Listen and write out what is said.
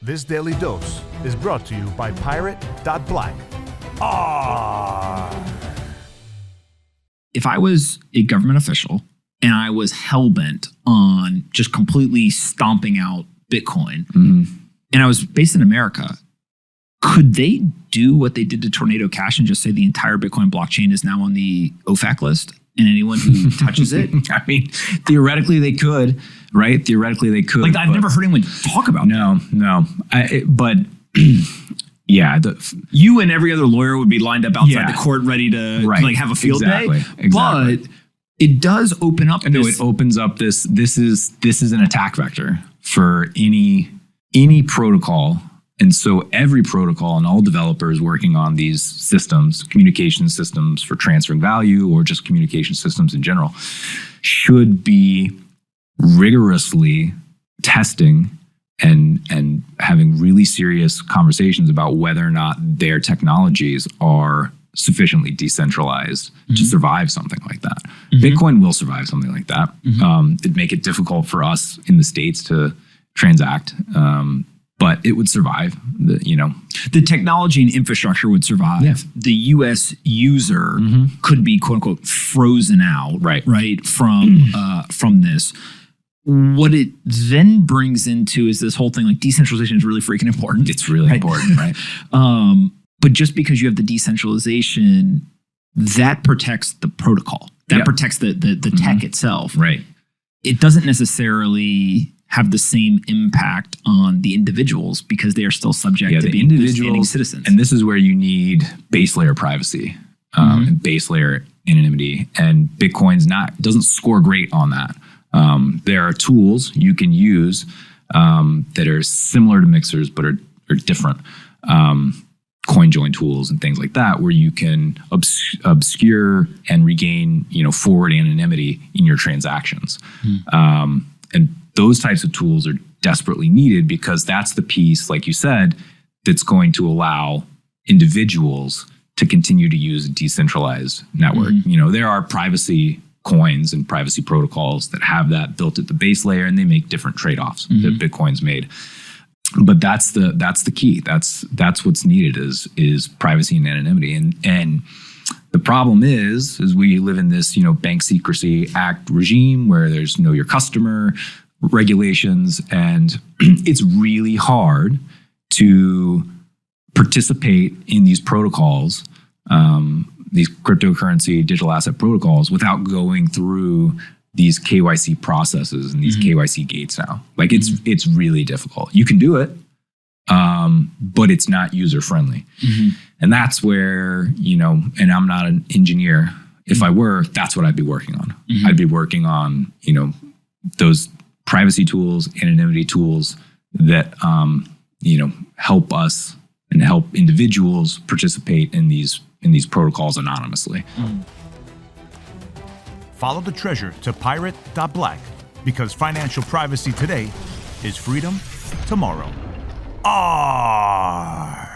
This daily dose is brought to you by Pirate.Black. ARRR. If I was a government official and I was hell-bent on just completely stomping out Bitcoin, and I was based in America, could they do what they did to Tornado Cash and just say the entire Bitcoin blockchain is now on the OFAC list and anyone who touches it? I mean, theoretically they could, right? Theoretically they could. Like, I've never heard anyone talk about that. No. But yeah. You and every other lawyer would be lined up outside the court ready to like have a field day. Exactly. But it does open up. No, it opens up this is an attack vector for any protocol. And so every protocol and all developers working on these systems, communication systems for transferring value or just communication systems in general, should be rigorously testing and having really serious conversations about whether or not their technologies are sufficiently decentralized to survive something like that. Bitcoin will survive something like that. It'd make it difficult for us in the States to transact. But it would survive, The technology and infrastructure would survive. Yeah. The U.S. user could be, quote unquote, frozen out, right, from this. What it then brings into is this whole thing, like, decentralization is really freaking important. It's really important, right? But just because you have the decentralization, that protects the protocol. That protects the tech itself. Right. It doesn't necessarily have the same impact on the individuals because they are still subject to being individual citizens. And this is where you need base layer privacy and base layer anonymity. And Bitcoin's doesn't score great on that. There are tools you can use that are similar to mixers but are different. Coin join tools and things like that, where you can obscure and regain, forward anonymity in your transactions. And those types of tools are desperately needed because that's the piece, like you said, that's going to allow individuals to continue to use a decentralized network. There are privacy coins and privacy protocols that have that built at the base layer, and they make different trade-offs that Bitcoin's made. But that's the key. That's what's needed is privacy and anonymity. And the problem is we live in this, Bank Secrecy Act regime where there's know your customer regulations, and it's really hard to participate in these protocols, these cryptocurrency digital asset protocols, without going through these KYC processes and these KYC gates now. Like, it's really difficult. You can do it, but it's not user friendly. And that's where, and I'm not an engineer. If I were, that's what I'd be working on. I'd be working on, those privacy tools, anonymity tools that, help us and help individuals participate in these protocols anonymously. Follow the treasure to Pirate.Black, because financial privacy today is freedom tomorrow. ARRR.